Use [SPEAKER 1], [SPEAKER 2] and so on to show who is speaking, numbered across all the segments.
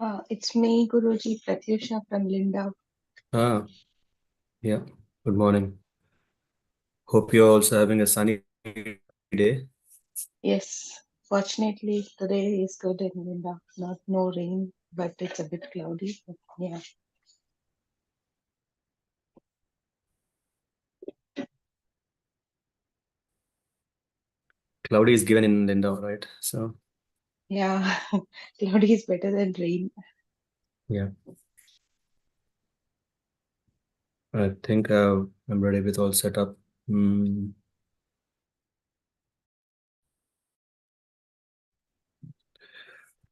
[SPEAKER 1] It's me, Guruji Pratyusha from Linda.
[SPEAKER 2] Ah, yeah. Good morning. Hope you're also having a sunny day.
[SPEAKER 1] Yes, fortunately today is good in Linda. Not no rain, but it's a bit cloudy. But yeah,
[SPEAKER 2] Cloudy is given in Lindau, right? So,
[SPEAKER 1] yeah, cloudy is better than rain.
[SPEAKER 2] yeah, I think I'm ready with all setup. Mm.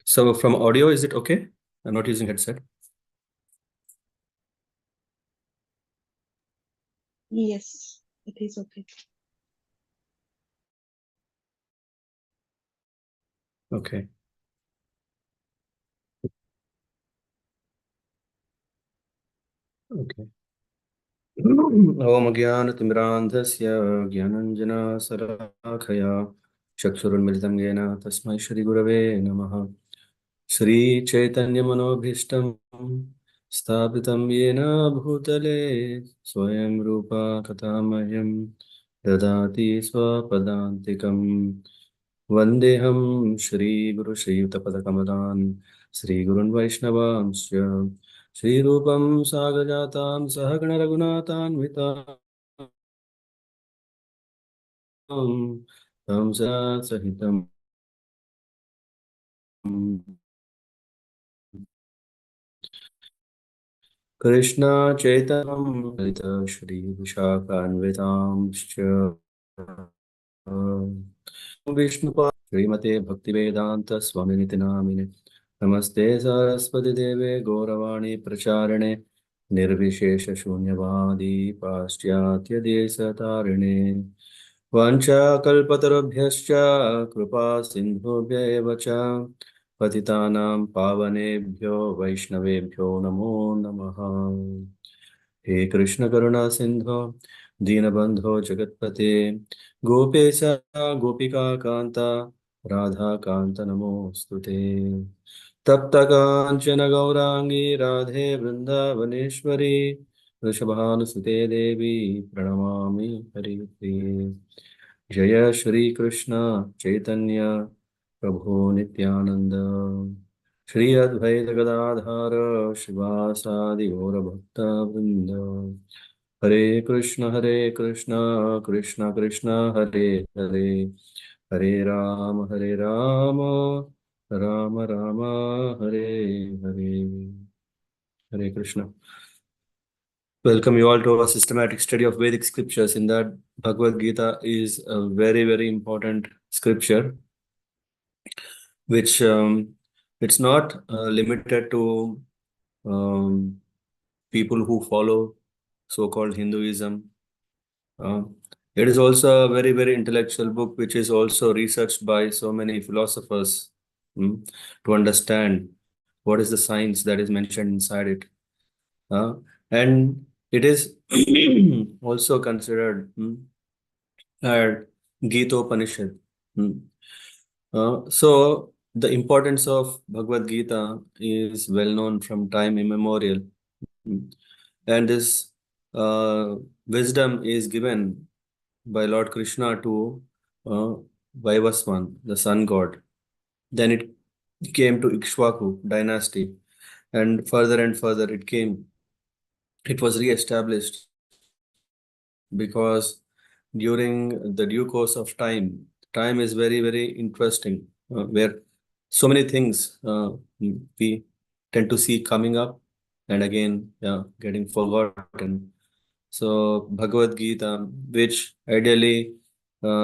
[SPEAKER 2] So, from audio, is it okay? I'm not using headset.
[SPEAKER 1] Yes, it is okay.
[SPEAKER 2] Okay. Okay. ॐ अज्ञानतिमिरान्धस्य ज्ञानञ्जनशलाखया चक्षुरुन्मिलितं येन तस्मै श्रीगुरवे नमः। श्रीचैतन्यमनोभीष्टं स्थापितं येन भूतले स्वयं रूपा कथा मह्यं ददाति स्वपदान्तिकं। वन्देऽहं श्रीगुरुश्रीयुतपदकमलान् श्रीगुरुन् वैष्णवांश्च श्रीरूपं सागजातां सहगणरघुनाथान्वितां तं सहितं कृष्ण चैतन्यं श्रीविशाखान्वितांश्च विष्णुपा श्रीमते भक्तिवेदांत स्वामिनिति नामिने नमस्ते सरस्वती देवे गौरवाणी प्रचारिणे निर्विशेष शून्यवादी पाश्चात्य देशतारिणे वाञ्छाकल्पतरुभ्यश्च कृपा सिन्धुभ्य एव च पतितानां पावनेभ्यो वैष्णवेभ्यो नमो नमः। हे कृष्ण करुणा सिंधो दीनबंधो जगत्पते गोपेश गोपिका कांता राधा कांत नमोस्तुते तप्त कांचन गौरांगी राधे वृंदावनेश्वरी वृषभानुसुते देवी प्रणमामि हरिप्रिये। जय श्री कृष्ण चैतन्य प्रभु नित्यानंद श्री अद्वैत गदाधर शिवासादि गौर भक्त वृंद। हरे कृष्ण कृष्ण कृष्ण हरे हरे हरे राम राम राम हरे हरे। हरे Krishna. Welcome you all to our systematic study of Vedic scriptures. In that, Bhagavad Gita is a very, very important scripture, which it's not limited to um, people who follow so-called Hinduism. Uh, it is also a very, very intellectual book, which is also researched by so many philosophers to understand what is the science that is mentioned inside it. And it is also considered Gita Upanishad. So the importance of Bhagavad Gita is well known from time immemorial. Mm. And this wisdom is given by Lord Krishna to uh, Vaivasvan, the sun god. Then it came to Ikshvaku dynasty, and further it was re-established because during the due course of time is very, very interesting, where so many things we tend to see coming up and again, yeah, getting forgotten. So Bhagavad Gita, which ideally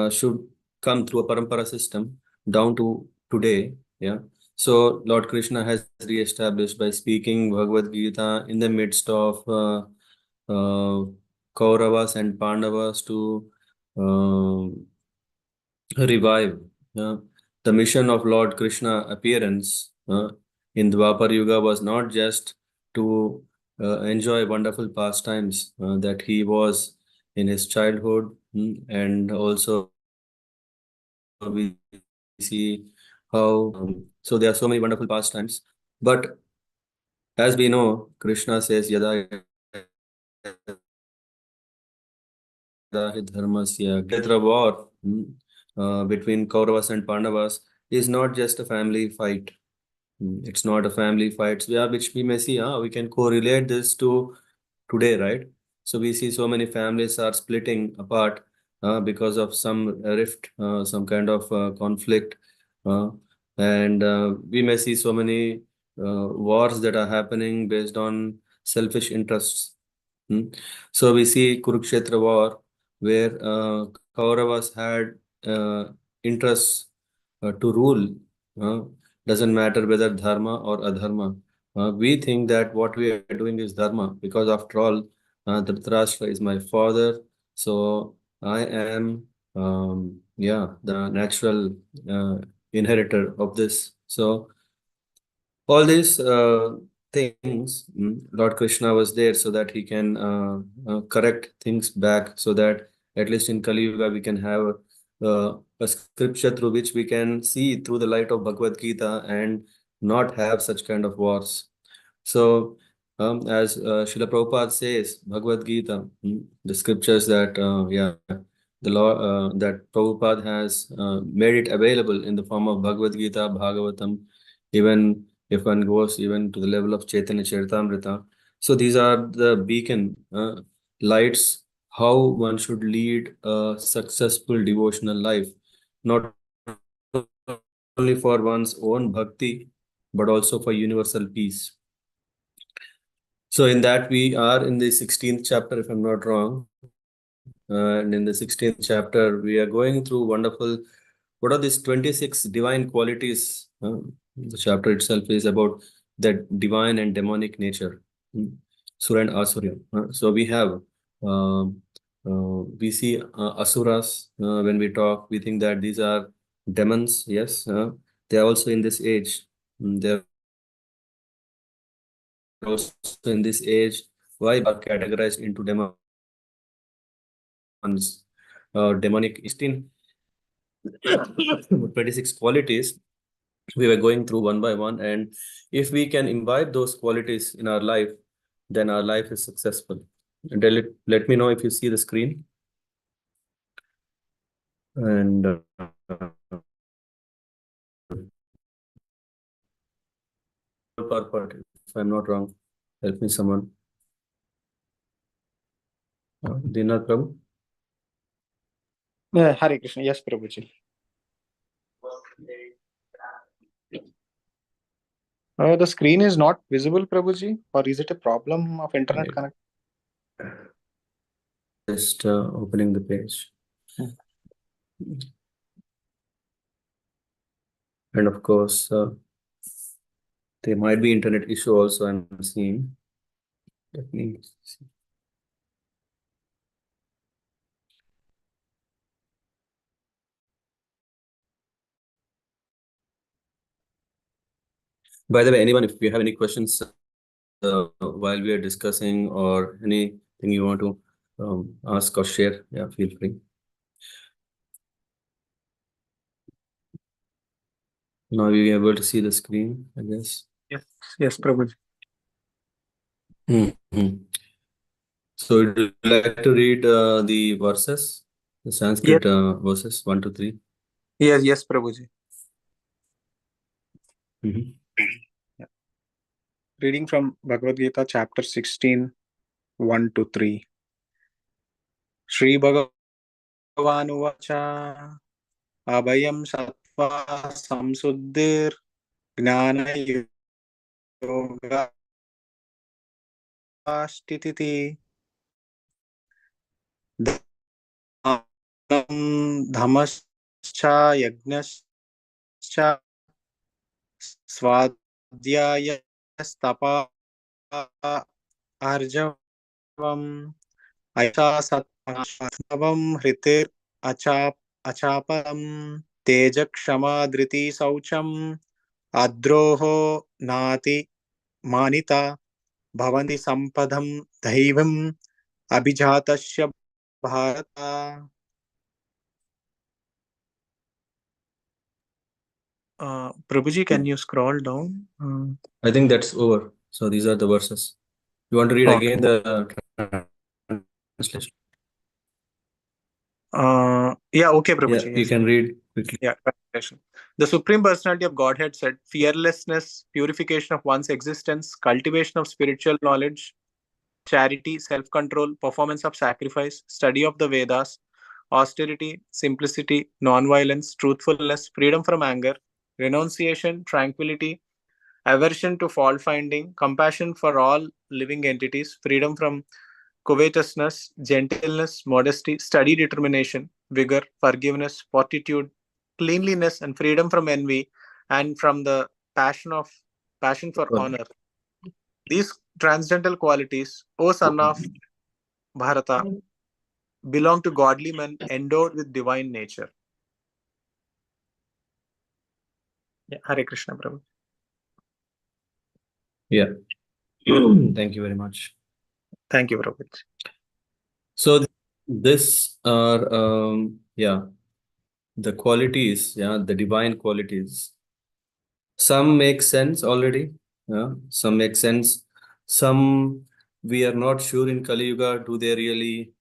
[SPEAKER 2] should come through a parampara system down to today, yeah. So Lord Krishna has re-established by speaking Bhagavad Gita in the midst of uh, Kauravas and Pandavas to revive uh, the mission of Lord Krishna appearance in Dwapar Yuga was not just to enjoy wonderful pastimes that he was in his childhood, and also we see how so there are so many wonderful pastimes, but As we know, Krishna says, Yada yada hi dharmasya. Kshetra war between Kauravas and Pandavas is not just a family fight. It's not a family fight. Yeah, which we may see, we can correlate this to today, right? So we see so many families are splitting apart because of some rift, some kind of conflict, uh, and we may see so many wars that are happening based on selfish interests. Hmm. So we see Kurukshetra war where Kauravas had interests to rule. Uh, doesn't matter whether dharma or adharma. We think that what we are doing is dharma because after all, Dhritarashtra is my father, so I am, yeah, the natural inheritor of this. So all these things, Lord Krishna was there so that he can correct things back, so that at least in Kali Yuga we can have a scripture through which we can see through the light of Bhagavad Gita and not have such kind of wars. So, as Srila Prabhupada says, Bhagavad Gita, the scriptures that, yeah, the law that Prabhupada has made it available in the form of Bhagavad Gita, Bhagavatam, even if one goes even to the level of Chaitanya Charitamrita. So these are the beacon lights how one should lead a successful devotional life, not only for one's own bhakti, but also for universal peace. So in that we are in the 16th chapter, if I'm not wrong. And in the 16th chapter, we are going through wonderful, what are these 26 divine qualities? The chapter itself is about that divine and demonic nature, Sura and Asura. So we have, we see Asuras when we talk, we think that these are demons. Yes, they are also in this age. They're also in this age. Why are categorized into demons? Demonic 16 26 qualities we were going through one by one, and if we can imbibe those qualities in our life, then our life is successful. And let me know if you see the screen. And part, if I'm not wrong, help me someone. Dinath Prabhu.
[SPEAKER 3] Hare Krishna. Yes, Prabhuji. The screen is not visible, Prabhuji, or is it a problem of internet
[SPEAKER 2] Right.
[SPEAKER 3] connect?
[SPEAKER 2] Just opening the page. And of course, there might be internet issue also, I'm seeing. Let me see. By the way, anyone, if you have any questions while we are discussing or anything you want to ask or share, yeah, feel free. Now you're able to see the screen, I guess.
[SPEAKER 3] Yes, Prabhuji.
[SPEAKER 2] So would you like to read the verses, the
[SPEAKER 3] Yes,
[SPEAKER 2] Sanskrit verses 1 to 3?
[SPEAKER 3] yes, Prabhuji.
[SPEAKER 2] Mhm.
[SPEAKER 3] Yeah. Reading from Bhagavad Gita, chapter 16, 1 to 3. Shri Bhagavan Abhayam Sattva Samsuddhir Gnana Yoga Sthititi Dhamascha Yagnascha Swadhyayastapa Arjavam Aisa Satnavam Hritir Achapam Tejakshama Dhriti Saucham Adroho Nati Manita Bhavanti Sampadam Daivam Abhijatasya Bharata. Prabhuji, can you scroll down?
[SPEAKER 2] I think that's over. So these are the verses. You want to read
[SPEAKER 3] Okay.
[SPEAKER 2] again the translation?
[SPEAKER 3] Yeah, okay,
[SPEAKER 2] Yeah,
[SPEAKER 3] Prabhuji.
[SPEAKER 2] you
[SPEAKER 3] Yes.
[SPEAKER 2] can read quickly.
[SPEAKER 3] Yeah, translation. The Supreme Personality of Godhead said, fearlessness, purification of one's existence, cultivation of spiritual knowledge, charity, self control, performance of sacrifice, study of the Vedas, austerity, simplicity, non-violence, truthfulness, freedom from anger, renunciation, tranquility, aversion to fault finding, compassion for all living entities, freedom from covetousness, gentleness, modesty, steady determination, vigor, forgiveness, fortitude, cleanliness, and freedom from envy and from the passion for
[SPEAKER 2] Well,
[SPEAKER 3] honor. These transcendental qualities, O son of Bharata, belong to godly men endowed with divine nature. Yeah, Hare Krishna, Prabhu.
[SPEAKER 2] yeah. Thank you very much.
[SPEAKER 3] Thank you, Prabhu.
[SPEAKER 2] So this are yeah, the qualities, yeah, the divine qualities. Some make sense already, yeah, some make sense. Some we are not sure in Kali Yuga, do they really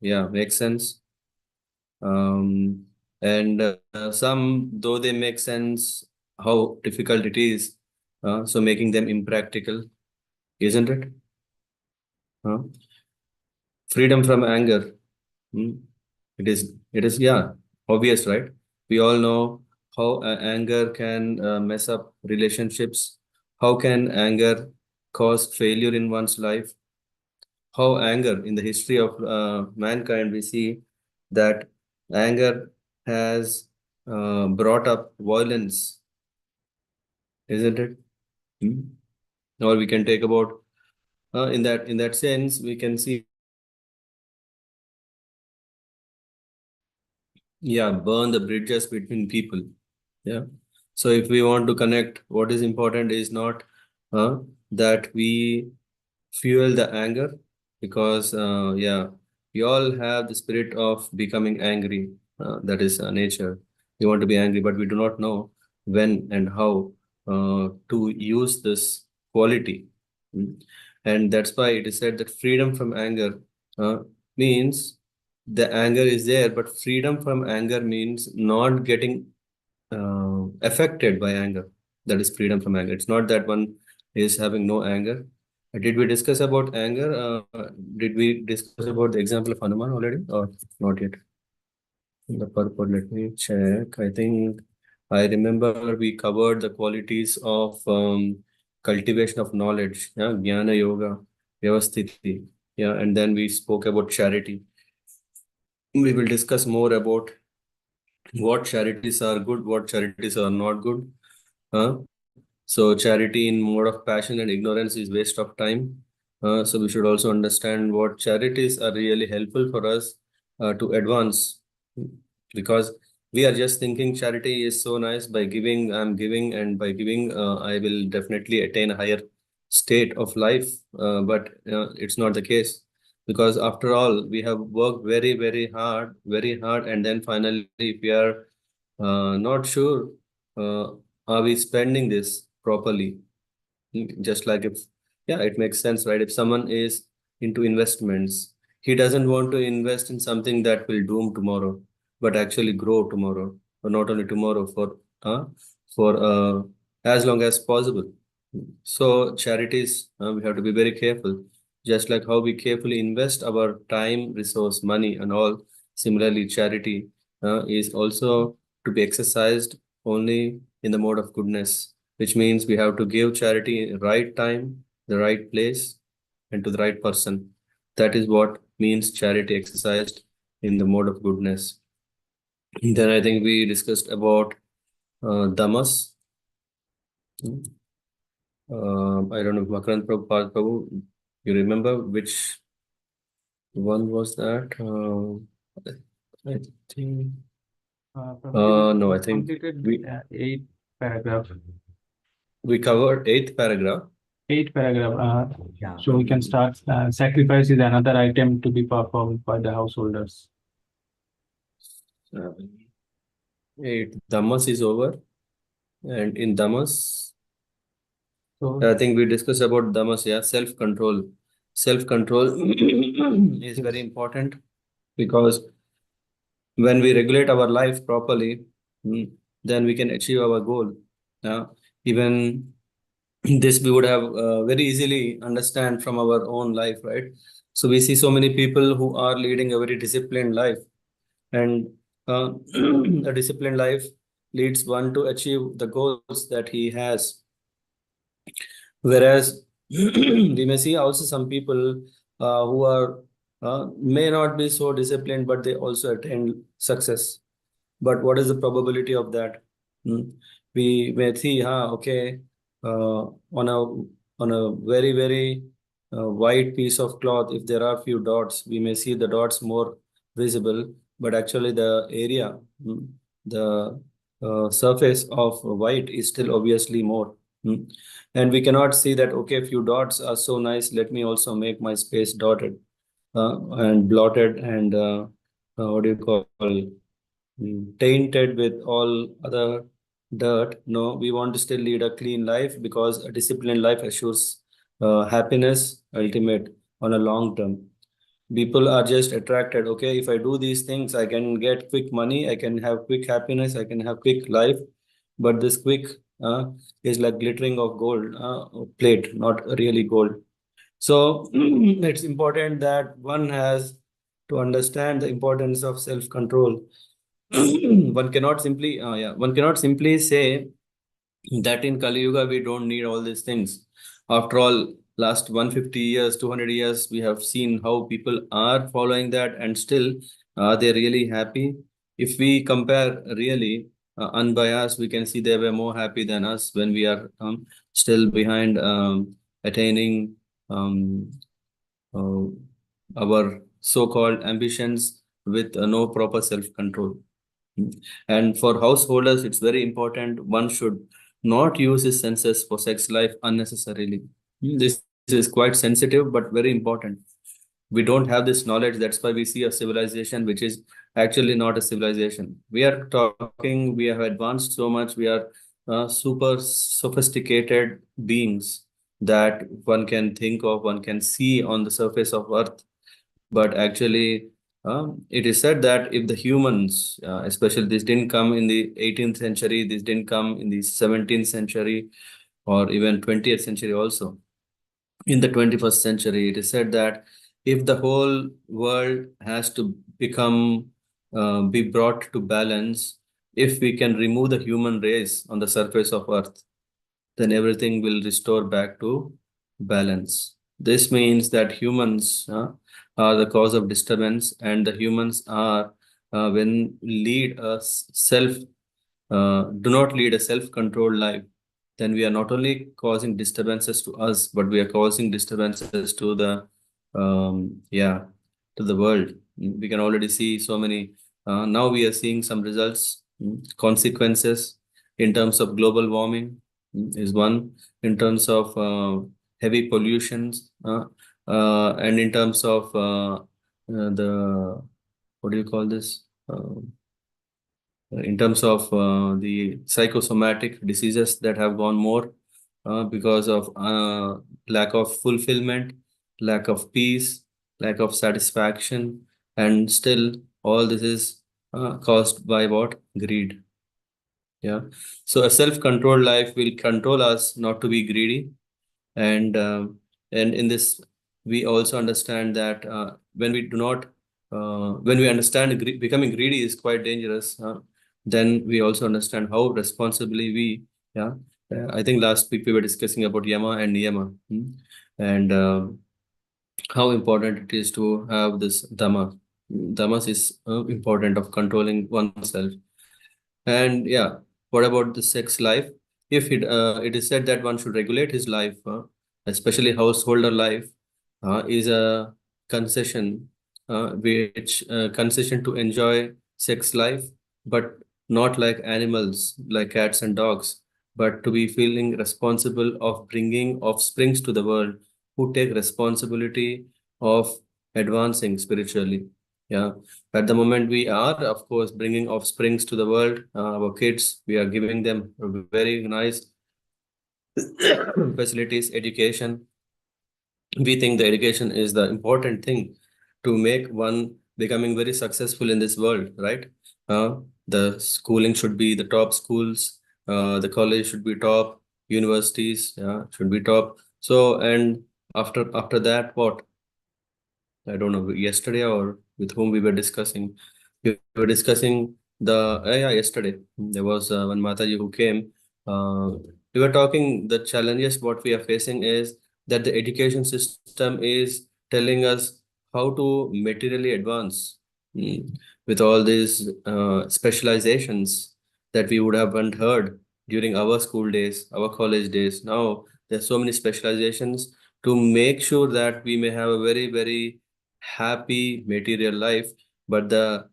[SPEAKER 2] yeah, make sense? And some, though they make sense, how difficult it is, so making them impractical, isn't it? Uh, Freedom from anger. Hmm. It is, yeah, obvious, right? We all know how anger can mess up relationships. How can anger cause failure in one's life? How anger, in the history of mankind, we see that anger has brought up violence, isn't it? Hmm. Or we can take about in that sense, we can see yeah, burn the bridges between people. Yeah. So if we want to connect, what is important is not that we fuel the anger, because yeah, we all have the spirit of becoming angry. That is nature. We want to be angry, but we do not know when and how to use this quality. Mm. And that's why it is said that freedom from anger uh, means the anger is there, but freedom from anger means not getting affected by anger. That is freedom from anger. It's not that one is having no anger. Did we discuss about anger? Did we discuss about the example of Hanuman already, or not yet? The purport, let me check. I think I remember we covered the qualities of cultivation of knowledge, yeah, jnana yoga, vyavasthiti, yeah, and then we spoke about charity. We will discuss more about what charities are good, what charities are not good. So charity in mode of passion and ignorance is waste of time. So we should also understand what charities are really helpful for us to advance, because we are just thinking charity is so nice. By giving, I'm giving, and by giving, I will definitely attain a higher state of life. But it's not the case, because after all, we have worked very hard, and then finally, if we are not sure, uh, are we spending this properly? Just like if, yeah, it makes sense, right? If someone is into investments, he doesn't want to invest in something that will doom tomorrow, but actually grow tomorrow, or not only tomorrow, for as long as possible. So charities, we have to be very careful. Just like how we carefully invest our time, resource, money, and all. Similarly, charity is also to be exercised only in the mode of goodness, which means we have to give charity in right time, the right place, and to the right person. That is what means charity exercised in the mode of goodness. Then I think we discussed about Damas. I don't know, Makarand Prabhu, you remember which one was that? I think, no, I think
[SPEAKER 4] Completed
[SPEAKER 2] we
[SPEAKER 4] eight paragraph.
[SPEAKER 2] we covered eighth paragraph.
[SPEAKER 4] Eight paragraph. So we can start. Sacrifice is another item to be performed by the householders.
[SPEAKER 2] Seven, eight. Damas is over, and in Damas,
[SPEAKER 4] So
[SPEAKER 2] I think we discussed about damas, yeah, self-control. Self-control is very important because when we regulate our life properly, then we can achieve our goal. Yeah, even this we would have very easily understand from our own life, right? So we see so many people who are leading a very disciplined life, and a disciplined life leads one to achieve the goals that he has. Whereas we may see also some people who are may not be so disciplined, but they also attain success. But what is the probability of that? Hmm. We may see, okay, on a very very white piece of cloth, if there are few dots, we may see the dots more visible, but actually the area, the surface of white is still obviously more. Hmm. And we cannot see that, okay, few dots are so nice, let me also make my space dotted and blotted and what do you call tainted with all other dirt. No, we want to still lead a clean life because a disciplined life assures happiness ultimate on a long term. People are just attracted. Okay, if I do these things, I can get quick money, I can have quick happiness, I can have quick life. But this quick is like glittering of gold plate, not really gold. So it's important that one has to understand the importance of self-control. One cannot simply say that in Kali Yuga we don't need all these things. After all, last 150 years, 200 years, we have seen how people are following that, and still are they really happy? If we compare really unbiased, we can see they were more happy than us when we are still behind attaining um, uh, our so-called ambitions with no proper self-control. And for householders, it's very important one should not use his senses for sex life unnecessarily. This is quite sensitive but very important. We don't have this knowledge. That's why we see a civilization which is actually not a civilization. We are talking, we have advanced so much, we are super sophisticated beings that one can think of, one can see on the surface of Earth. But actually, it is said that if the humans, especially this didn't come in the 18th century, this didn't come in the 17th century, or even 20th century also. In the 21st century, it is said that if the whole world has to be brought to balance, if we can remove the human race on the surface of Earth, then everything will restore back to balance. This means that humans are the cause of disturbance, and the humans are when lead a do not lead a self-controlled life, then we are not only causing disturbances to us, but we are causing disturbances to the to the world. We can already see so many. Now we are seeing some results, consequences in terms of global warming is one, in terms of heavy pollutions, and in terms of the what do you call this? In terms of the psychosomatic diseases that have gone more because of lack of fulfillment, lack of peace, lack of satisfaction, and still all this is caused by what? Greed. Yeah. So a self-controlled life will control us not to be greedy, and in this we also understand that when we do not when we understand becoming greedy is quite dangerous, then we also understand how responsibly we, yeah, I think last week we were discussing about yama and niyama, and how important it is to have this dhammas is important of controlling oneself. And yeah, what about the sex life? If it is said that one should regulate his life, especially householder life, is a concession, which concession to enjoy sex life, but not like animals, like cats and dogs, but to be feeling responsible of bringing offsprings to the world who take responsibility of advancing spiritually. Yeah. At the moment, we are, of course, bringing offsprings to the world, our kids. We are giving them a very nice facilities, education. We think the education is the important thing to make one becoming very successful in this world, right? The schooling should be the top schools, the college should be top, universities, yeah, should be top. So, and after that, what? I don't know, yesterday or with whom we were discussing. We were discussing yeah, yesterday. There was one Mataji who came. Uh, we were talking the challenges what we are facing is that the education system is telling us how to materially advance with all these specializations that we would have not heard during our school days, our college days. Now there's so many specializations to make sure that we may have a very, very happy material life, but the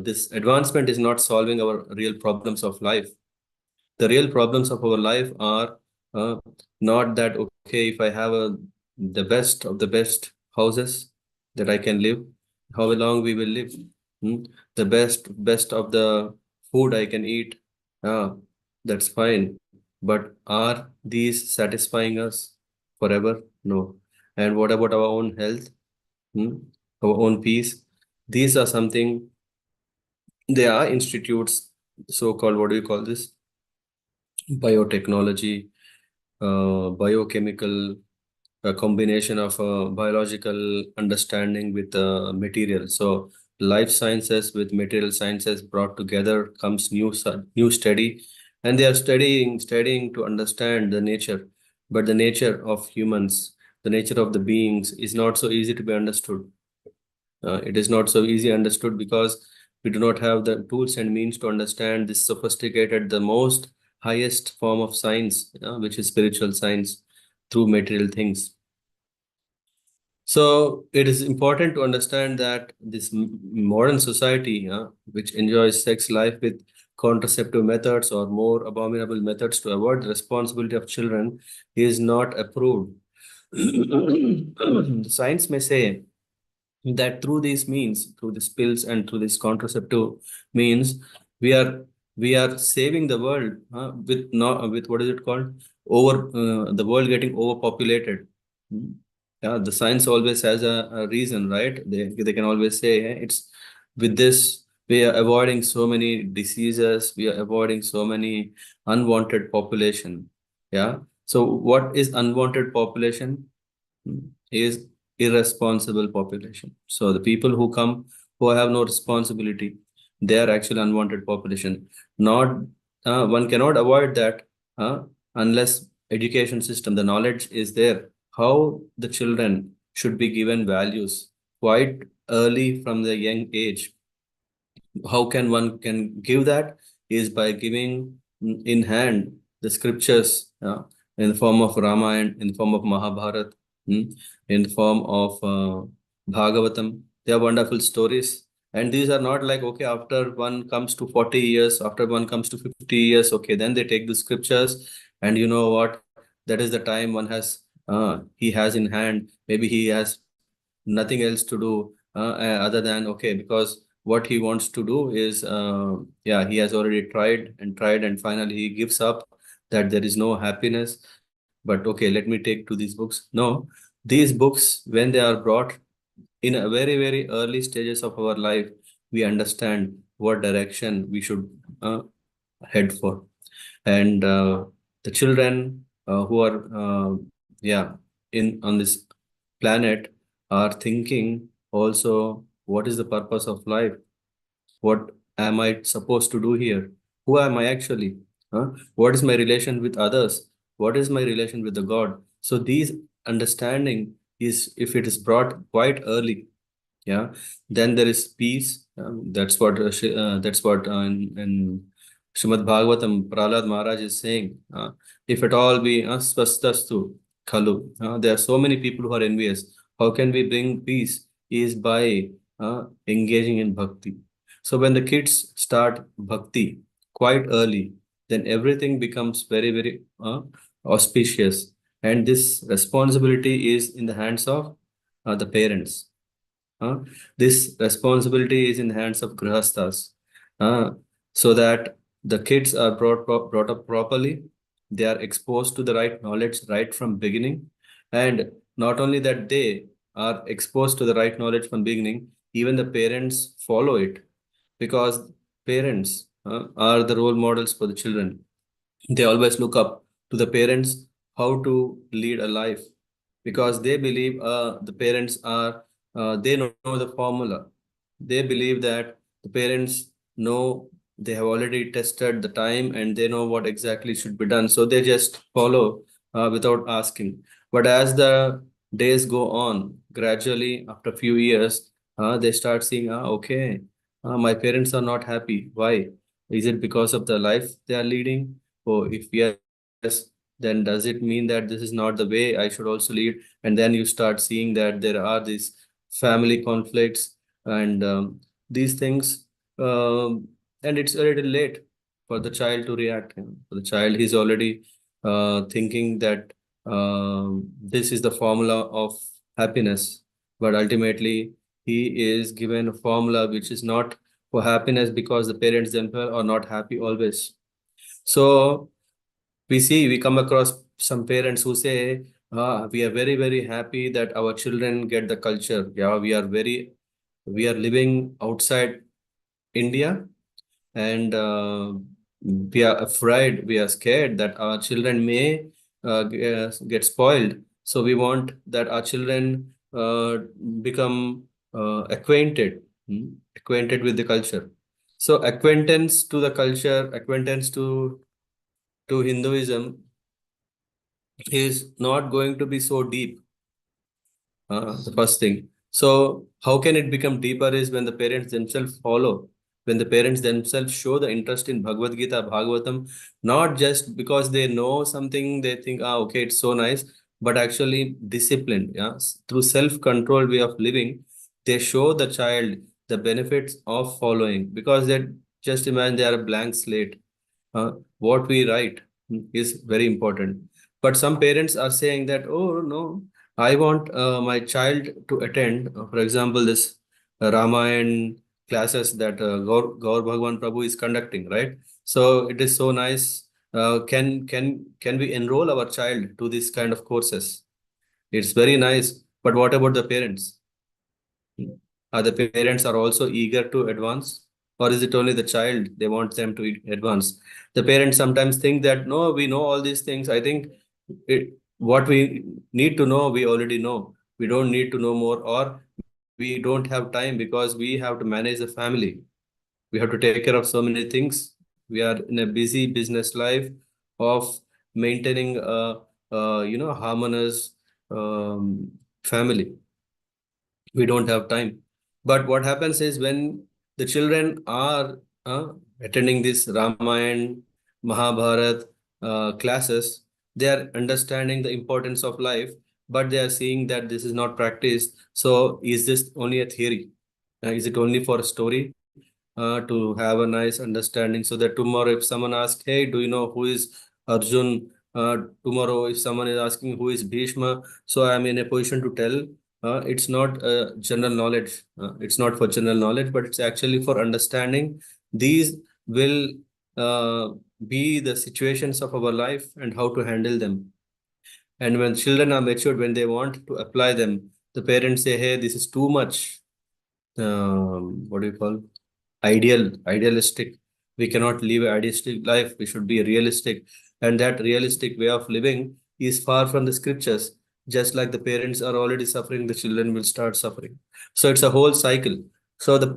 [SPEAKER 2] this advancement is not solving our real problems of life. The real problems of our life are uh, not that okay if I have the best of the best houses that I can live, how long we will live. Hmm? The best of the food I can eat, uh, that's fine. But are these satisfying us forever? No. And what about our own health? Hmm? Our own peace? These are something, they are institutes, so-called, what do you call this? Biotechnology, biochemical, a combination of biological understanding with material. So life sciences with material sciences brought together comes new study, and they are studying to understand the nature. But the nature of humans, the nature of the beings is not so easy to be understood. It is not so easy understood because we do not have the tools and means to understand this sophisticated, the most highest form of science, which is spiritual science through material things. So it is important to understand that this modern society, which enjoys sex life with contraceptive methods or more abominable methods to avoid the responsibility of children, is not approved. Science may say that through these means, through these pills and through this contraceptive means, we are we are saving the world with not with what is it called, over the world getting overpopulated. Hmm. Yeah, the science always has a reason, right? They can always say, "Hey, it's with this we are avoiding so many diseases, we are avoiding so many unwanted population." Yeah. So what is unwanted population? Is irresponsible population. So the people who come who have no responsibility, they are actually unwanted population. Not one cannot avoid that unless education system, the knowledge is there. How the children should be given values quite early from the young age. How can one can give that is by giving in hand the scriptures in the form of Ramayana, in the form of Mahabharata, in the form of Bhagavatam. They are wonderful stories. And these are not like, okay, after one comes to 40 years, after one comes to 50 years, okay, then they take the scriptures. And you know what? That is the time one has, he has in hand. Maybe he has nothing else to do other than, okay, because what he wants to do is, yeah, he has already tried and finally he gives up that there is no happiness. But okay, let me take to these books. No, these books, when they are brought in a very, very early stages of our life, we understand what direction we should head for. And the children who are, yeah, in on this planet are thinking also, what is the purpose of life? What am I supposed to do here? Who am I actually? What is my relation with others? What is my relation with the God? So these understanding is, if it is brought quite early, yeah, then there is peace. That's what in Srimad Bhagavatam Prahlad Maharaj is saying. If at all we swastastu khalu, there are so many people who are envious. How can we bring peace? Is by engaging in bhakti. So when the kids start bhakti quite early, then everything becomes very, very auspicious. And this responsibility is in the hands of the parents. Uh, this responsibility is in the hands of grihasthas, uh, so that the kids are brought up properly, they are exposed to the right knowledge right from beginning. And not only that they are exposed to the right knowledge from beginning, even the parents follow it, because parents are the role models for the children. They always look up to the parents how to lead a life, because they believe the parents are they know the formula. They believe that the parents know, they have already tested the time and they know what exactly should be done, so they just follow without asking. But as the days go on, gradually after a few years, they start seeing, okay, my parents are not happy. Why? Is it because of the life they are leading? Oh, if yes, then does it mean that this is not the way I should also lead? And then you start seeing that there are these family conflicts and these things, and it's a little late for the child to react. For the child, he's already thinking that this is the formula of happiness, but ultimately he is given a formula which is not for happiness, because the parents themselves are not happy always. So we come across some parents who say, we are very, very happy that our children get the culture. Yeah, we are living outside India, and we are afraid, we are scared that our children may get spoiled. So we want that our children become acquainted with the culture. So acquaintance to the culture, acquaintance to Hinduism is not going to be so deep, the first thing. So how can it become deeper is when the parents themselves follow, when the parents themselves show the interest in Bhagavad Gita, Bhagavatam, not just because they know something, they think, okay, it's so nice, but actually disciplined, yeah, through self-control way of living, they show the child the benefits of following, because they just imagine they are a blank slate. What we write is very important. But some parents are saying that, oh no, I want my child to attend, for example, this Ramayana classes that Gaur Bhagwan Prabhu is conducting, right? So it is so nice. Can we enroll our child to this kind of courses? It's very nice. But what about the parents? Are the parents are also eager to advance, or is it only the child they want them to advance? The parents sometimes think that no, we know all these things. I think what we need to know, we already know. We don't need to know more, or we don't have time because we have to manage the family. We have to take care of so many things. We are in a busy business life of maintaining harmonious family. We don't have time. But what happens is when the children are attending this Ramayana, Mahabharat classes, they are understanding the importance of life, but they are seeing that this is not practiced. So is this only a theory? Is it only for a story? To have a nice understanding, so that tomorrow if someone asks, hey, do you know who is Arjun? Tomorrow if someone is asking who is Bhishma, so I am in a position to tell. It's not general knowledge. It's not for general knowledge, but it's actually for understanding. These will uh, be the situations of our life and how to handle them. And when children are matured, when they want to apply them, the parents say, hey, this is too much. What do you call? Idealistic. We cannot live an idealistic life. We should be realistic. And that realistic way of living is far from the scriptures. Just like the parents are already suffering, the children will start suffering. So it's a whole cycle. So the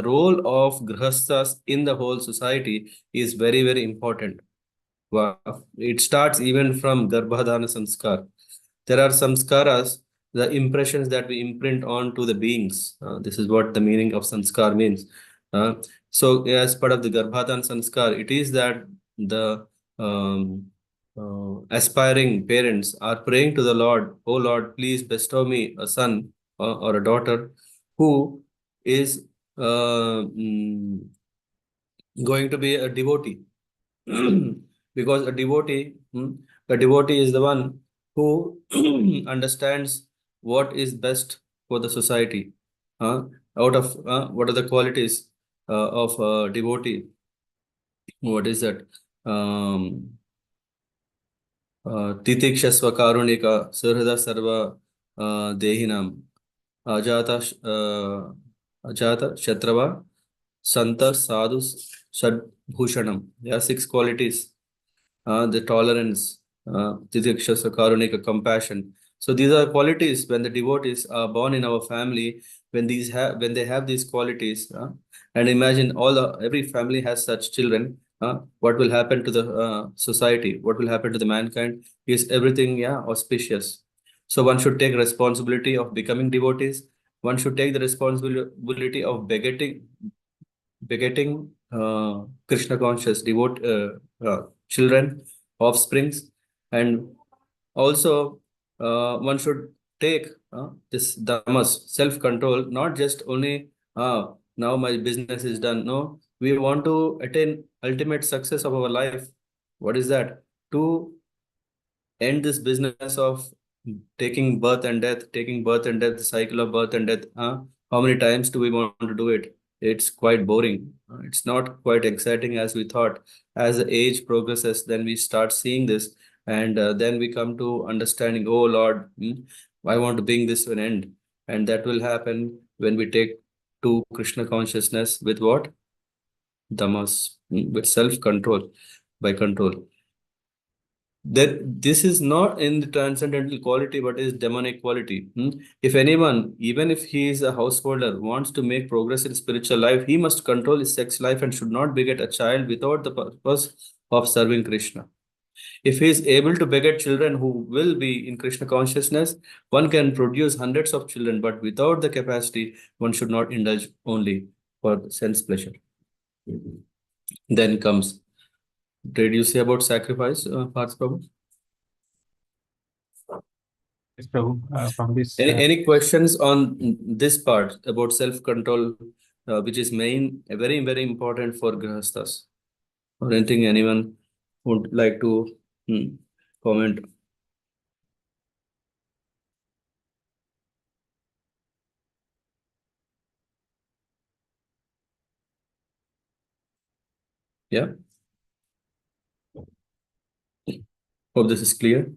[SPEAKER 2] role of grihasthas in the whole society is very, very important. Wow. It starts even from Garbhadana Samskar. There are samskaras, the impressions that we imprint onto the beings. This is what the meaning of samskar means. Uh, so, as part of the Garbhadana Samskar, it is that the aspiring parents are praying to the Lord, oh Lord, please bestow me a son or a daughter who is going to be a devotee. Because a devotee is the one who understands what is best for the society. Uh, Out of what are the qualities of a devotee? What is that? तितिक्षस्व कारुणिक सुहृद सर्व देहिनां अजात अजात शत्रवा sant sadhu sadbhushanam. Yeah, 6 qualities. The tolerance, tidiksha, karunika, compassion. So these are qualities when the devotees are born in our family. When they have these qualities, and imagine every family has such children. What will happen to the society? What will happen to the mankind? Is everything auspicious? So one should take responsibility of becoming devotees. One should take the responsibility of begetting Krishna conscious children, offsprings, and also one should take this dhammas, self-control, not just only now my business is done. No, we want to attain ultimate success of our life. What is that? To end this business of taking birth and death, the cycle of birth and death. How many times do we want to do it? It's quite boring. It's not quite exciting as we thought. As the age progresses, then we start seeing this, and then we come to understanding, oh Lord, I want to bring this to an end. And that will happen when we take to Krishna consciousness with what? Dhammas, with self-control, by control. That this is not in the transcendental quality, but is demonic quality. If anyone, even if he is a householder, wants to make progress in spiritual life, he must control his sex life and should not beget a child without the purpose of serving Krishna. If he is able to beget children who will be in Krishna consciousness, one can produce hundreds of children, but without the capacity, one should not indulge only for sense pleasure. Then comes, did you say about sacrifice, Parth Prabhu?
[SPEAKER 4] Yes, Prabhu, from this.
[SPEAKER 2] Any questions on this part about self-control, which is very, very important for grihasthas? Or anything anyone would like to comment? Yeah. Hope this is clear.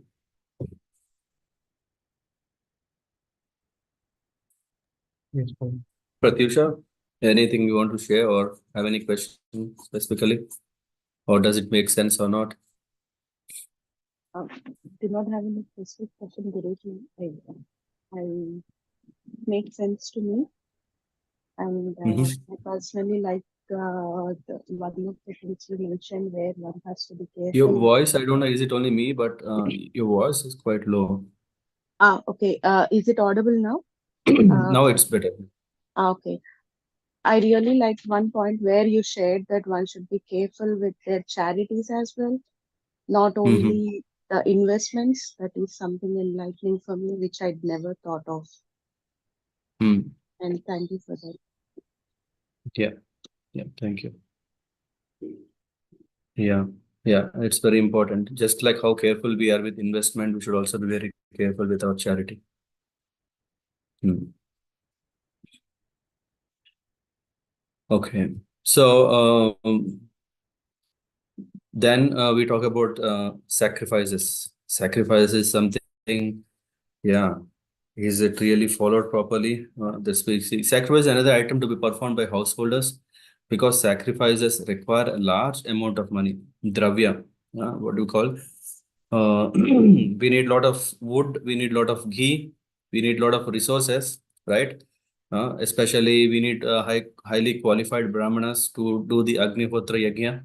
[SPEAKER 4] Yes, Prabhu.
[SPEAKER 2] Pratyusha, anything you want to share or have any questions specifically? Or does it make sense or not?
[SPEAKER 1] Do not have any specific question, Guruji. I makes sense to me, and I personally like one of the things you mentioned where one has to be
[SPEAKER 2] Your
[SPEAKER 1] careful.
[SPEAKER 2] voice, I don't know, is it only me, but your voice is quite low.
[SPEAKER 1] Okay. Is it audible now?
[SPEAKER 2] Now it's better.
[SPEAKER 1] Okay. I really liked one point where you shared that one should be careful with their charities as well, not only the investments. That is something enlightening for me, which I'd never thought of. And thank you for that.
[SPEAKER 2] Yeah, thank you. Yeah, it's very important. Just like how careful we are with investment, we should also be very careful with our charity. Okay, so then we talk about sacrifices. Sacrifice is something, is it really followed properly? This we see. Sacrifice is another item to be performed by householders because sacrifices require a large amount of money, dravya. What do you call? We need a lot of wood, we need a lot of ghee, we need a lot of resources, right? Especially we need highly qualified brahmanas to do the Agnihotra Yajna.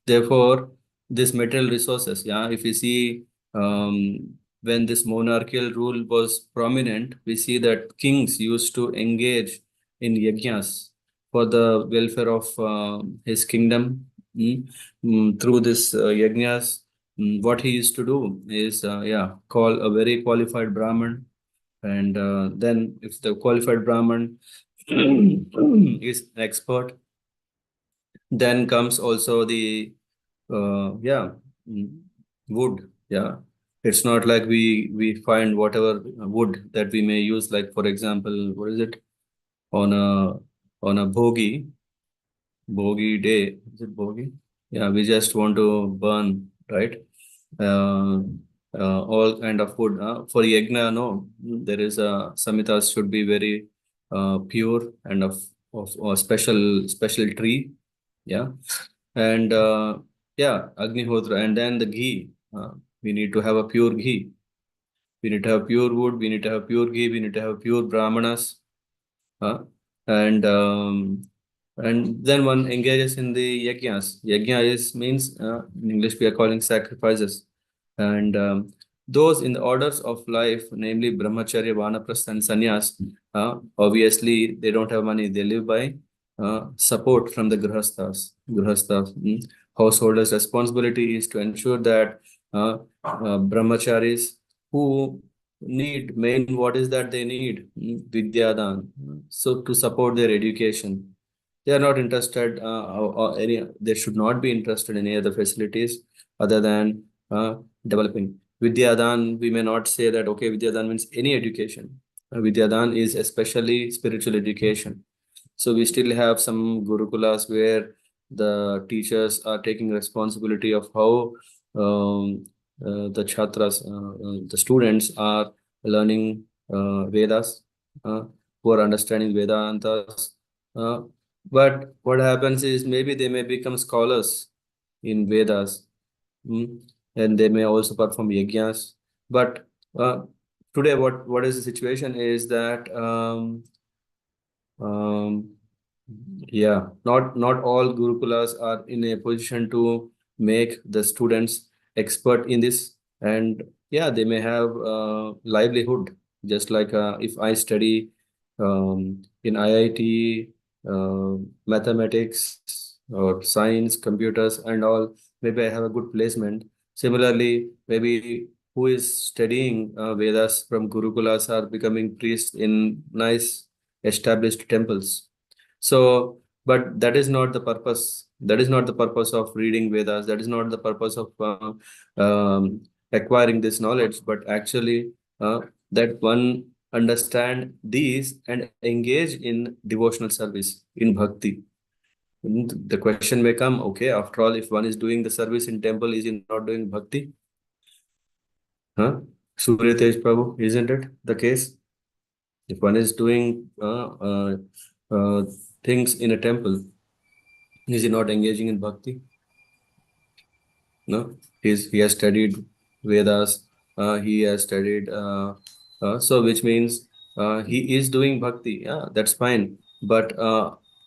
[SPEAKER 2] Therefore, this material resources, if you see, when this monarchical rule was prominent, we see that kings used to engage in yajnas for the welfare of his kingdom. Through this yajnas, what he used to do is, call a very qualified Brahmin, and then if the qualified Brahmin is expert, then comes also the wood. It's not like we find whatever wood that we may use, like for example, what is it, on a bhogi day, is it bhogi? Yeah, we just want to burn, right? Uh, all kind of food. For yajna, no, there is a samitas should be very pure and of special tree. Yeah, and yeah, agnihotra, and then the ghee. We need to have a pure ghee. We need to have pure wood. We need to have pure ghee. We need to have pure brahmanas. Uh, and and then one engages in the yajnas. Yajna is means in English we are calling sacrifices, and those in the orders of life, namely brahmacharya, vanaprastha, and sannyas. Obviously, they don't have money; they live by support from the grihasthas. Householders' responsibility is to ensure that brahmacharis who need main what is that they need vidyadan, so to support their education. They are not interested or any they should not be interested in any other facilities other than developing vidyadan. We may not say that okay, vidyadan means any education. Vidyadan is especially spiritual education. So we still have some gurukulas where the teachers are taking responsibility of how the chatras, the students are learning Vedas, uh, who are understanding Vedantas. Uh, but what happens is maybe they may become scholars in Vedas, and they may also perform yajnas. But uh, today, what is the situation is that um, yeah, not all gurukulas are in a position to make the students expert in this, and yeah, they may have livelihood. Just like if I study in IIT, mathematics or science, computers, and all, maybe I have a good placement. Similarly, maybe who is studying Vedas from gurukulas are becoming priests in nice established temples. So, but that is not the purpose. That is not the purpose of reading Vedas. That is not the purpose of acquiring this knowledge. But actually, that one understand these and engage in devotional service in bhakti. The question may come, okay, after all, if one is doing the service in temple, is he not doing bhakti? Huh? Surya Tej Prabhu, isn't it the case? If one is doing uh, things in a temple, is he not engaging in bhakti? No, he has studied Vedas. He has studied so which means he is doing bhakti. Yeah, that's fine. But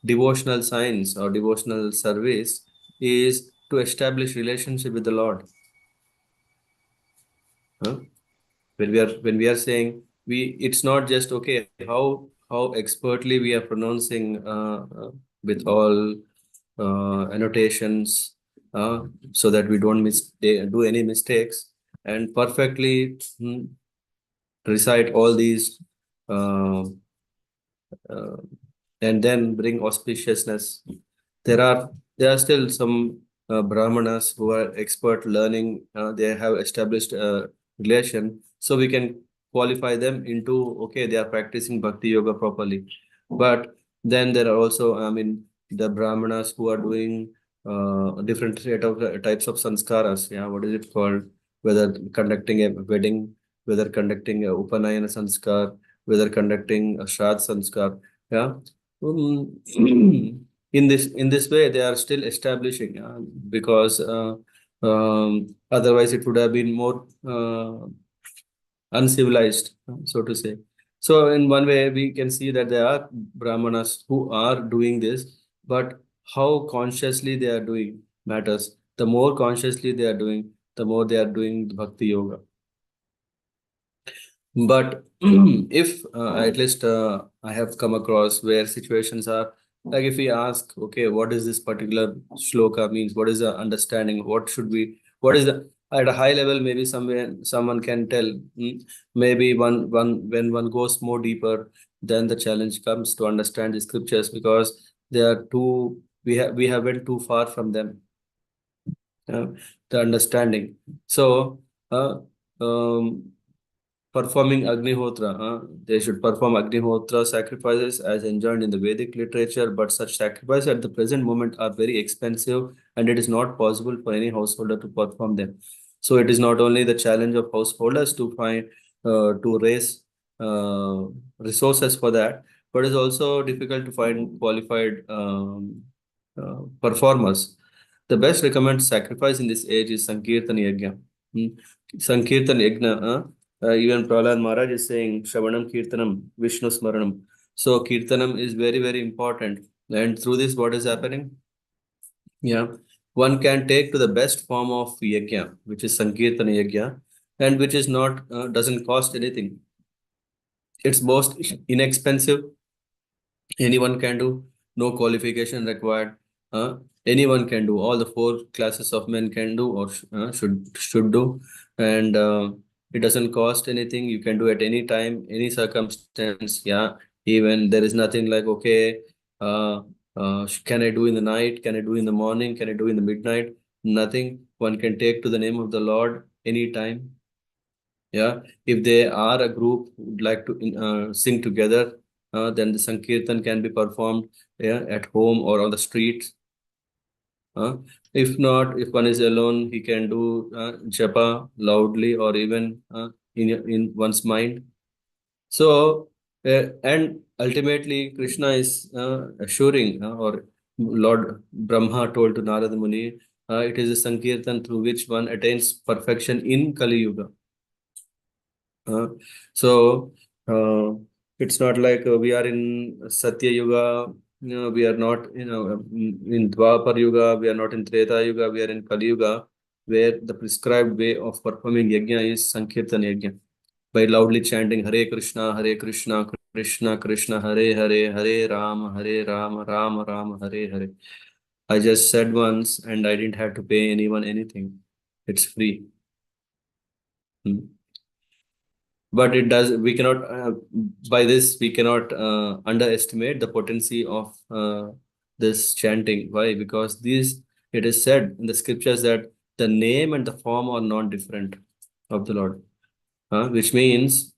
[SPEAKER 2] devotional science or devotional service is to establish relationship with the Lord. Huh? When we are saying it's not just okay how expertly we are pronouncing with all annotations, so that we don't do any mistakes and perfectly recite all these uh, uh, and then bring auspiciousness. There are still some brahmanas who are expert learning. They have established a relation, so we can qualify them into okay, they are practicing bhakti yoga properly. But then there are also, I mean, the brahmanas who are doing different set of types of sanskaras. Yeah, what is it called? Whether conducting a wedding, whether conducting a upanayana sanskar, whether conducting a shraddh sanskar. Yeah. In this way, they are still establishing, because otherwise it would have been more uncivilized, so to say. So in one way, we can see that there are brahmanas who are doing this, but how consciously they are doing matters. The more consciously they are doing, the more they are doing bhakti yoga. But if at least I have come across where situations are like if we ask, okay, what is this particular shloka means? What is the understanding? What is the, at a high level, maybe somewhere someone can tell. Maybe when one goes more deeper, then the challenge comes to understand the scriptures because they are too, we have went too far from them, uh, the understanding. So, uh, um, performing Agnihotra. They should perform Agnihotra sacrifices as enjoined in the Vedic literature, but such sacrifices at the present moment are very expensive and it is not possible for any householder to perform them. So it is not only the challenge of householders to find, to raise uh, resources for that, but it's also difficult to find qualified performers. The best recommended sacrifice in this age is Sankirtan Yajna. Hmm. Sankirtan Yajna. Even Prahlad Maharaj is saying Shravanam Kirtanam, Vishnu Smaranam. So Kirtanam is very, very important. And through this, what is happening? Yeah, one can take to the best form of yajna, which is Sankirtan yajna, and which is not doesn't cost anything. It's most inexpensive. Anyone can do, no qualification required. Uh, Anyone can do. All the four classes of men can do or should do, and it doesn't cost anything. You can do at any time, any circumstance. Yeah, even there is nothing like okay, uh, can I do in the night? Can I do in the morning? Can I do in the midnight? Nothing. One can take to the name of the Lord anytime. Yeah, if they are a group who would like to sing together, then the Sankirtan can be performed, yeah, at home or on the streets. Uh, if not, if one is alone, he can do japa loudly or even in one's mind. So, and ultimately, Krishna is assuring, or Lord Brahma told to Narada Muni, it is a Sankirtan through which one attains perfection in Kali Yuga. Uh, so it's not like we are in Satya Yuga, we are not, in Dwapar Yuga, we are not in Treta Yuga, we are in Kali Yuga, where the prescribed way of performing yajna is Sankirtan yajna by loudly chanting Hare Krishna, Krishna Krishna, Hare Hare, Hare Ram, Ram Ram, Hare Hare. I just said once and I didn't have to pay anyone anything. It's free. Hmm. But it does, we cannot, by this, we cannot underestimate the potency of this chanting. Why? Because these, it is said in the scriptures that the name and the form are not different of the Lord, which means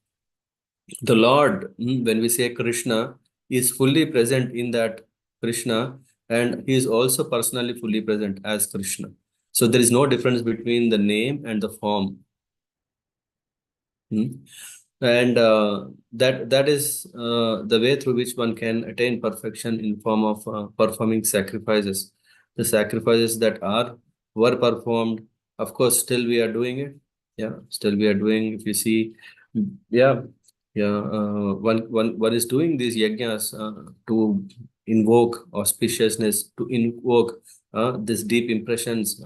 [SPEAKER 2] the Lord, when we say Krishna, is fully present in that Krishna, and he is also personally fully present as Krishna. So there is no difference between the name and the form. Hmm. And that is the way through which one can attain perfection in form of performing sacrifices. The sacrifices that are were performed, of course, still we are doing it. Yeah, still we are doing. If you see, yeah, yeah, one is doing these yajnas to invoke auspiciousness, to invoke these deep impressions,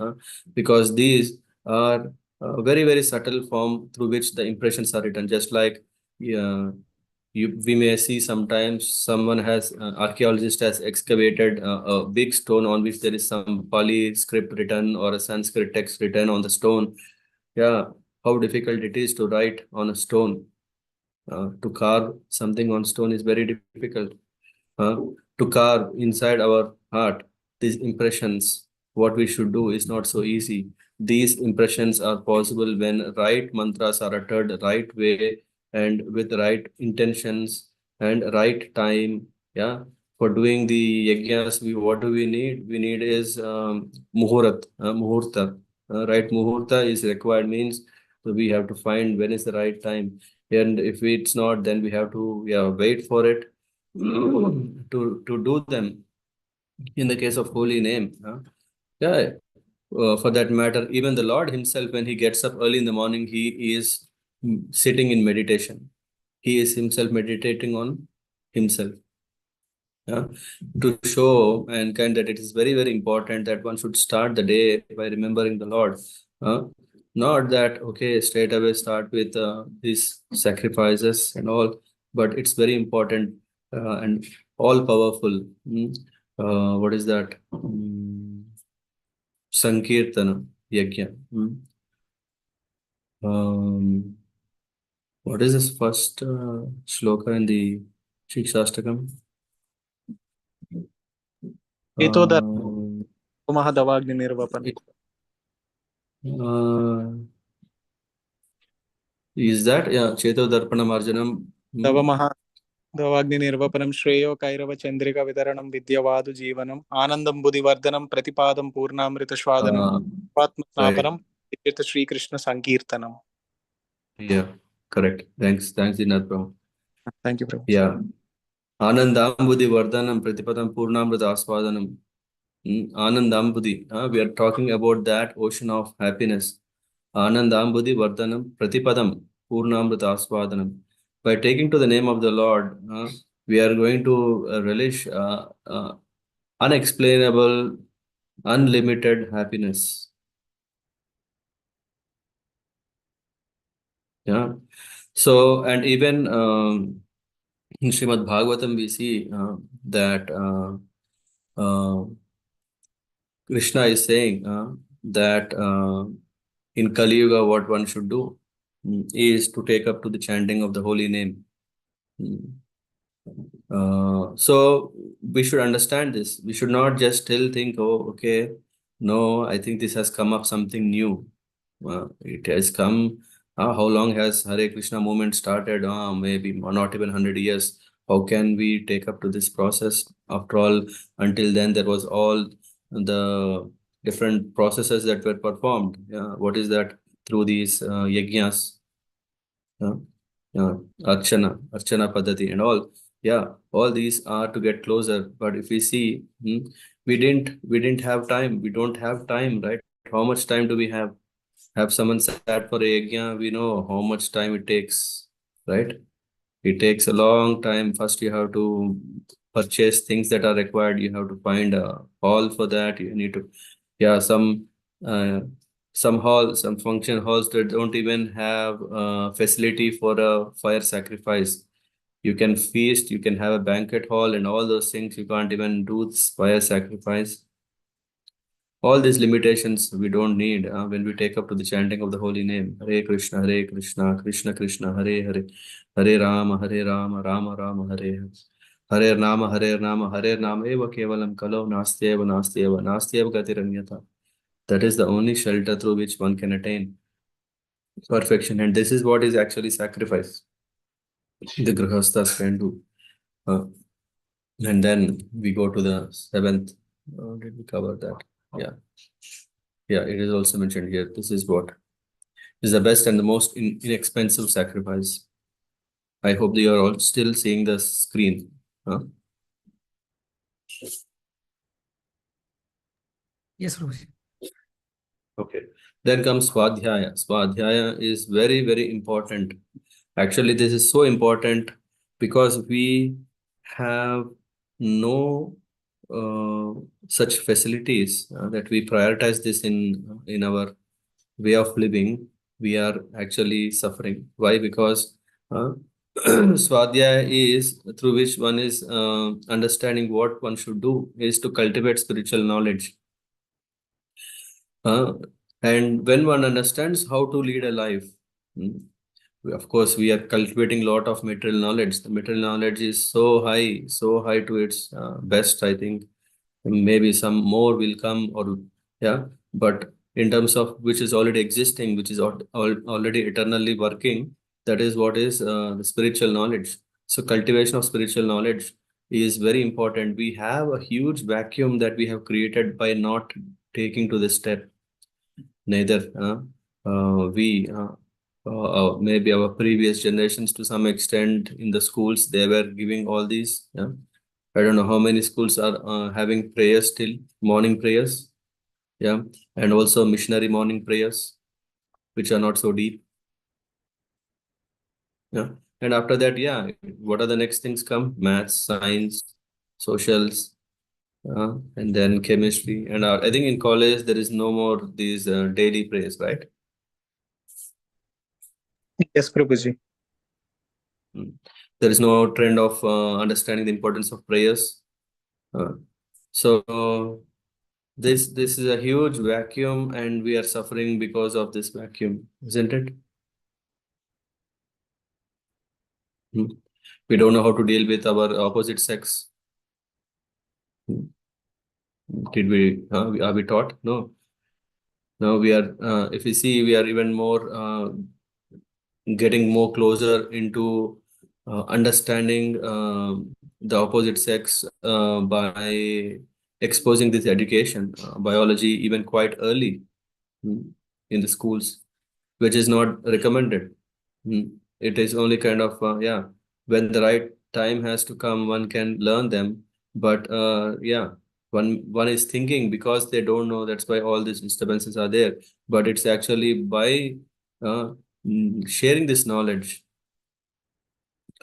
[SPEAKER 2] because these are very, very subtle form through which the impressions are written. Just like, yeah, we may see sometimes someone has, archaeologist has excavated a big stone on which there is some Pali script written or a Sanskrit text written on the stone. Yeah, how difficult it is to write on a stone. To carve something on stone is very difficult. uh, to carve inside our heart these impressions. What we should do is not so easy. These impressions are possible when right mantras are uttered the right way and with right intentions and right time. Yeah. For doing the yajnas, what do we need? We need is muhurta. Right muhurta is required, means we have to find when is the right time. And if it's not, then we have to, yeah, wait for it to do them. In the case of holy name, yeah, for that matter, even the Lord himself, when he gets up early in the morning, he is sitting in meditation. He is himself meditating on himself. Yeah, to show mankind that it is very, very important that one should start the day by remembering the Lord. Uh, Not that, okay, straight away start with these sacrifices and all, but it's very important and all powerful. What is that? Sankirtana Yajna. Um, what is this first shloka in the Shikshastakam?
[SPEAKER 3] Ito da
[SPEAKER 2] Um,
[SPEAKER 3] mahadavagni nirvapan.
[SPEAKER 2] Uh, Is that, yeah, Cheto Darpanam Arjanam?
[SPEAKER 3] Dava Maha Davagni Nirvapanam Shreyo Kairava Chandrika Vidaranam Vidyavadu Jeevanam Anandam Buddhivardhanam Pratipadam Purnamrita Shwadanam
[SPEAKER 2] Uh,
[SPEAKER 3] Patma
[SPEAKER 2] right.
[SPEAKER 3] Snapanam Tirtha Shri Krishna Sankirtanam.
[SPEAKER 2] Yeah, correct. Thanks, Dinath Bro.
[SPEAKER 3] Thank you, Prabhu.
[SPEAKER 2] Yeah. Anandambudi Vardhanam Pratipadam Purnamrita Aswadanam. Anandambudi. We are talking about that ocean of happiness. Anandambudi Vardhanam Pratipadam Purnamrita Aswadanam. By taking to the name of the Lord, we are going to relish unexplainable, unlimited happiness. Yeah. So, and even in Srimad Bhagavatam, we see that Krishna is saying that in Kali Yuga, what one should do is to take up to the chanting of the holy name. Mm. So we should understand this. We should not just still think, oh, okay, no, I think this has come up something new. It has come. How long has Hare Krishna movement started? Maybe not even 100 years. How can we take up to this process? After all, until then, there was all the different processes that were performed. What is that? Through these yajnas, uh, uh, Archana Paddhati and all. Yeah, all these are to get closer. But if we see, we didn't have time. We don't have time, right? How much time do we have? Have someone sat for a yajna, we know how much time it takes, right? It takes a long time. First, you have to purchase things that are required. You have to find a hall for that. You need to, yeah, uh, some halls, some function halls that don't even have facility for a fire sacrifice. You can feast, you can have a banquet hall, and all those things. You can't even do this fire sacrifice. All these limitations we don't need when we take up to the chanting of the holy name. Hare Krishna, Hare Krishna, Krishna Krishna, Hare Hare, Hare Rama, Hare Rama, Rama Rama, Hare Hare. Hare Nama, Hare Nama, Hare Nama, Eva Kevalam Kalau, Nastyeva, Nastyeva, Nastyeva Gatiranyata. That is the only shelter through which one can attain perfection. And this is what is actually sacrifice. The Grihasthas can do. Uh, and then we go to the seventh. Did we cover that? Yeah. Yeah, it is also mentioned here. This is what is the best and the most inexpensive sacrifice. I hope that you are all still seeing the screen. Huh?
[SPEAKER 5] Yes, Prabhuji.
[SPEAKER 2] Okay. Then comes Swadhyaya. Swadhyaya is very, very important. Actually, this is so important because we have no such facilities that we prioritize this in our way of living. We are actually suffering. Why? Because uh, Swadhyaya is through which one is understanding what one should do is to cultivate spiritual knowledge. Uh, and when one understands how to lead a life, mm, of course, we are cultivating a lot of material knowledge. The material knowledge is so high to its best, I think. Maybe some more will come, or yeah, but in terms of which is already existing, which is already eternally working, that is what is the spiritual knowledge. So cultivation of spiritual knowledge is very important. We have a huge vacuum that we have created by not taking to this step. Neither we maybe our previous generations to some extent in the schools they were giving all these. Yeah, I don't know how many schools are having prayers till morning prayers. Yeah, and also missionary morning prayers, which are not so deep. Yeah, and after that, yeah, what are the next things come? Maths, science, socials, and then chemistry. And I think in college there is no more these daily prayers, right?
[SPEAKER 3] Yes, Prabhuji.
[SPEAKER 2] Mm. There is no trend of understanding the importance of prayers. Uh, so this is a huge vacuum, and we are suffering because of this vacuum, isn't it? Mm. We don't know how to deal with our opposite sex. Mm. Did we? Are we taught? No. No, we are. If we see, we are even more getting more closer into understanding the opposite sex by exposing this education, biology, even quite early in the schools, which is not recommended. It is only kind of, yeah, when the right time has to come, one can learn them. But yeah, one is thinking because they don't know, that's why all these disturbances are there. But it's actually by uh, sharing this knowledge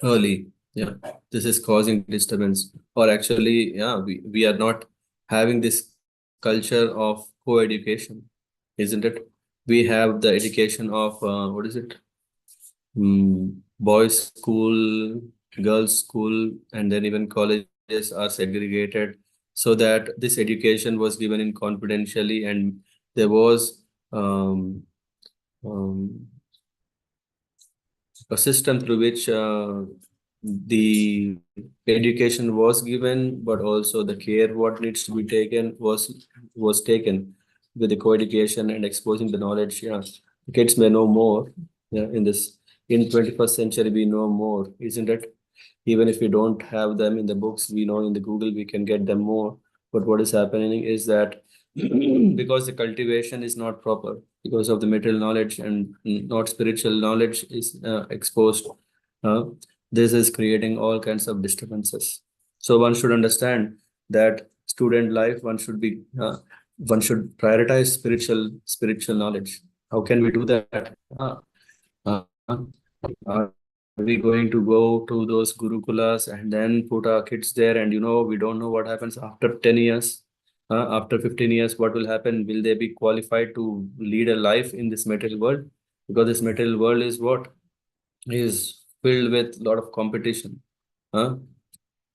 [SPEAKER 2] early, yeah, this is causing disturbance. Or actually, yeah, we are not having this culture of co-education, isn't it? We have the education of what is it? Boys school, girls school, and then even colleges are segregated, so that this education was given in confidentially, and there was um, um, a system through which the education was given, but also the care what needs to be taken was taken with the co-education and exposing the knowledge. Yeah, kids may know more. Yeah, in 21st century we know more, isn't it? Even if we don't have them in the books, we know in the Google we can get them more. But what is happening is that because the cultivation is not proper, because of the material knowledge and not spiritual knowledge is exposed, uh, this is creating all kinds of disturbances. So one should understand that student life, one should prioritize spiritual knowledge. How can we do that? Are we going to go to those gurukulas and then put our kids there? And we don't know what happens after 10 years, after 15 years, what will happen? Will they be qualified to lead a life in this material world? Because this material world is what is filled with a lot of competition, huh?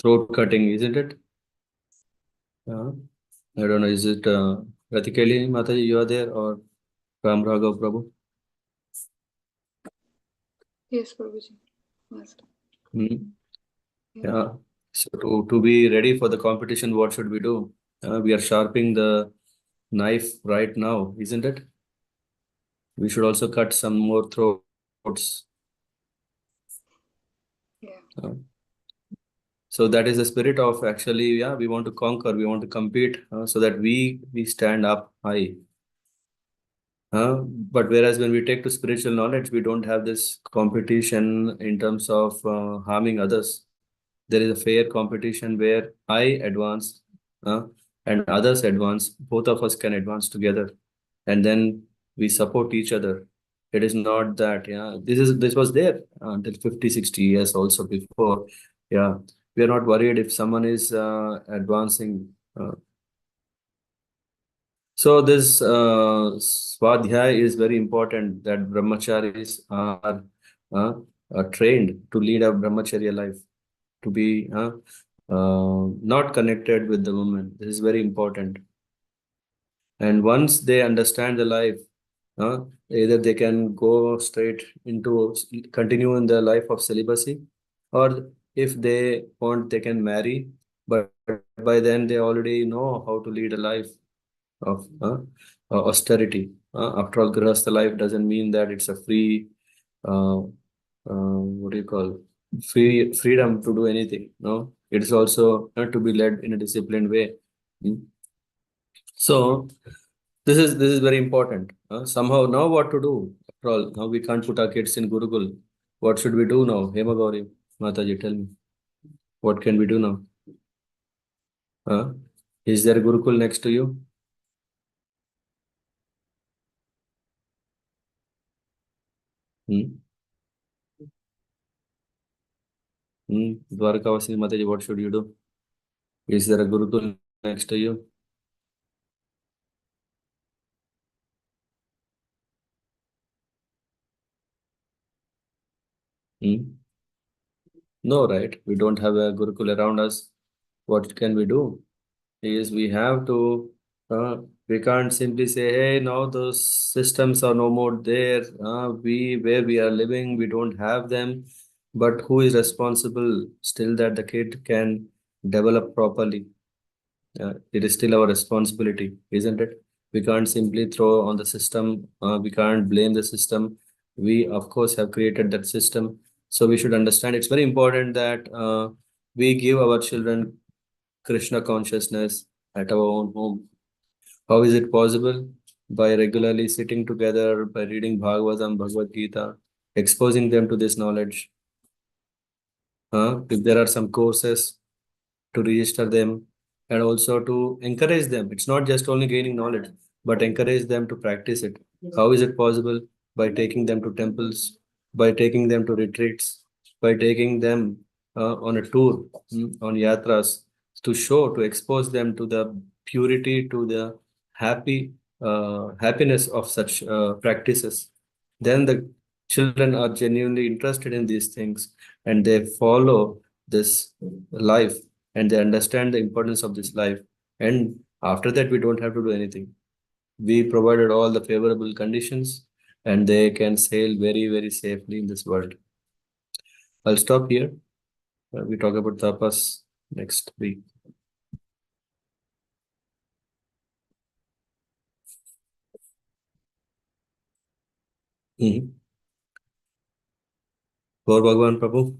[SPEAKER 2] Throat cutting, isn't it? Uh, I don't know. Is it Ratikeli Mataji, you are there, or Ram Raghav Prabhu?
[SPEAKER 5] Yes, Prabhuji. Master.
[SPEAKER 2] Hmm.
[SPEAKER 5] Yeah.
[SPEAKER 2] Yeah. So to be ready for the competition, what should we do? We are sharpening the knife right now, isn't it? We should also cut some more throats.
[SPEAKER 5] Yeah.
[SPEAKER 2] So that is the spirit of actually, yeah, we want to conquer, we want to compete, so that we stand up high. But whereas when we take to spiritual knowledge, we don't have this competition in terms of harming others. There is a fair competition where I advance uh, and others advance. Both of us can advance together, and then we support each other. It is not that, yeah, this was there until 50, 60 years also before. Yeah, we are not worried if someone is advancing. So this swadhyay is very important, that brahmacharis are trained to lead a brahmacharya life, to be not connected with the woman. This is very important. And once they understand the life, either they can go straight into continue in the life of celibacy, or if they want, they can marry. But by then they already know how to lead a life of austerity. After all, grahastha life doesn't mean that it's a free, what do you call, freedom to do anything. No, it is also to be led in a disciplined way. Mm. So this is very important. Somehow now what to do? After all, now we can't put our kids in Gurukul. What should we do now? Hema Gauri, Mataji, tell me. What can we do now? Is there a Gurukul next to you? Hmm? Dwarkavasini Mataji, what should you do? Is there a Gurukul next to you? Hmm? No, right? We don't have a Gurukul around us. What can we do? Is we have to, we can't simply say, hey, now those systems are no more there. Where we are living, we don't have them. But who is responsible still that the kid can develop properly? It is still our responsibility, isn't it? We can't simply throw on the system. We can't blame the system. We, of course, have created that system. So we should understand it's very important that we give our children Krishna consciousness at our own home. How is it possible? By regularly sitting together, by reading Bhagavatam, Bhagavad Gita, exposing them to this knowledge. If there are some courses, to register them and also to encourage them. It's not just only gaining knowledge, but encourage them to practice it. How is it possible? By taking them to temples, by taking them to retreats, by taking them on a tour, on yatras, to show, to expose them to the purity, to the happiness of such practices. Then the children are genuinely interested in these things and they follow this life and they understand the importance of this life. And after that, we don't have to do anything. We provided all the favorable conditions and they can sail very, very safely in this world. I'll stop here. We talk about tapas next week. Gaur Bhagwan Prabhu.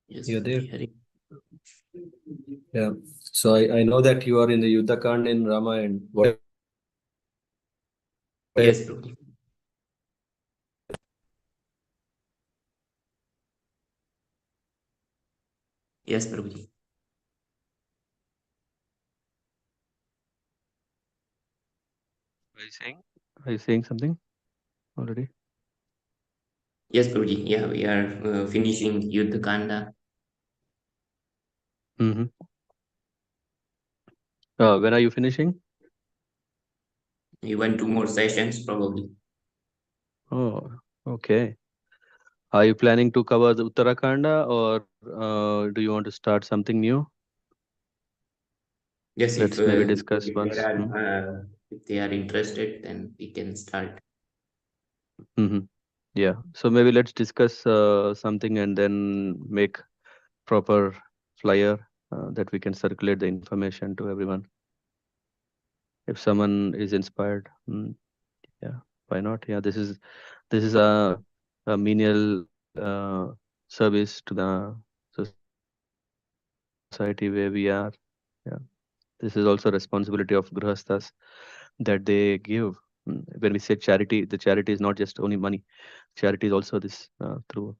[SPEAKER 6] Yes,
[SPEAKER 2] You're there.
[SPEAKER 6] Hari.
[SPEAKER 2] Yeah. So I know that you are in the Yuddha Kand in Ramayana. What?
[SPEAKER 6] Yes, Prabhuji. Yes, Prabhuji.
[SPEAKER 7] Are you saying something already?
[SPEAKER 6] Yes, Prabhuji. Yeah, we are finishing Yuddha Kanda.
[SPEAKER 7] Mm-hmm. When are you finishing?
[SPEAKER 6] Even 2 more sessions, probably.
[SPEAKER 7] Oh, okay. Are you planning to cover the Uttarakanda or do you want to start something new?
[SPEAKER 6] Yes,
[SPEAKER 7] Let's maybe
[SPEAKER 6] if
[SPEAKER 7] discuss once.
[SPEAKER 6] if they are interested, then we can start.
[SPEAKER 7] Mm-hmm. Yeah. So maybe let's discuss something and then make proper flyer that we can circulate the information to everyone. If someone is inspired, yeah, why not? Yeah, this is a menial service to the society where we are. Yeah, this is also responsibility of grihasthas that they give. When we say charity, the charity is not just only money. Charity is also this through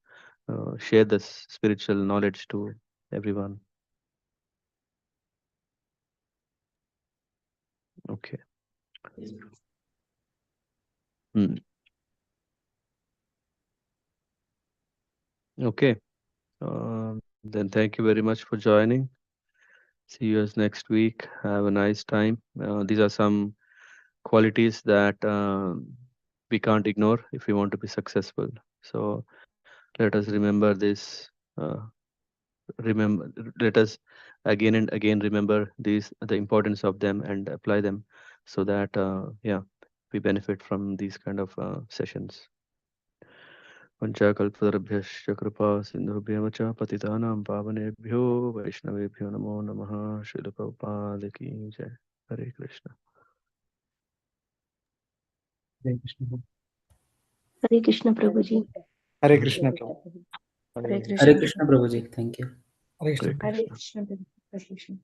[SPEAKER 7] share this spiritual knowledge to everyone. Okay.
[SPEAKER 6] Yes.
[SPEAKER 7] Hmm. Okay. Then thank you very much for joining. See you guys next week. Have a nice time. These are some qualities that we can't ignore if we want to be successful. So let us remember this. Remember, let us again and again remember these, the importance of them, and apply them, so that yeah, we benefit from these kind of sessions. पंचाकल्पतरुभ्यश्च कृपा सिन्धुभ्यश्च पतितानां पावनेभ्यो वैष्णवेभ्यो नमो नमः। श्रील प्रभुपाद की जय। हरे Krishna.
[SPEAKER 4] Hare Krishna.
[SPEAKER 8] Hare Krishna Prabhuji.
[SPEAKER 3] Hare Krishna, Prabhu.
[SPEAKER 1] Hare
[SPEAKER 9] Hare
[SPEAKER 1] Krishna.
[SPEAKER 9] Krishna Prabhuji. Thank you.
[SPEAKER 4] Hare
[SPEAKER 7] Hare
[SPEAKER 4] Krishna.
[SPEAKER 1] Hare
[SPEAKER 7] Krishna.
[SPEAKER 1] Krishna. Hare Krishna.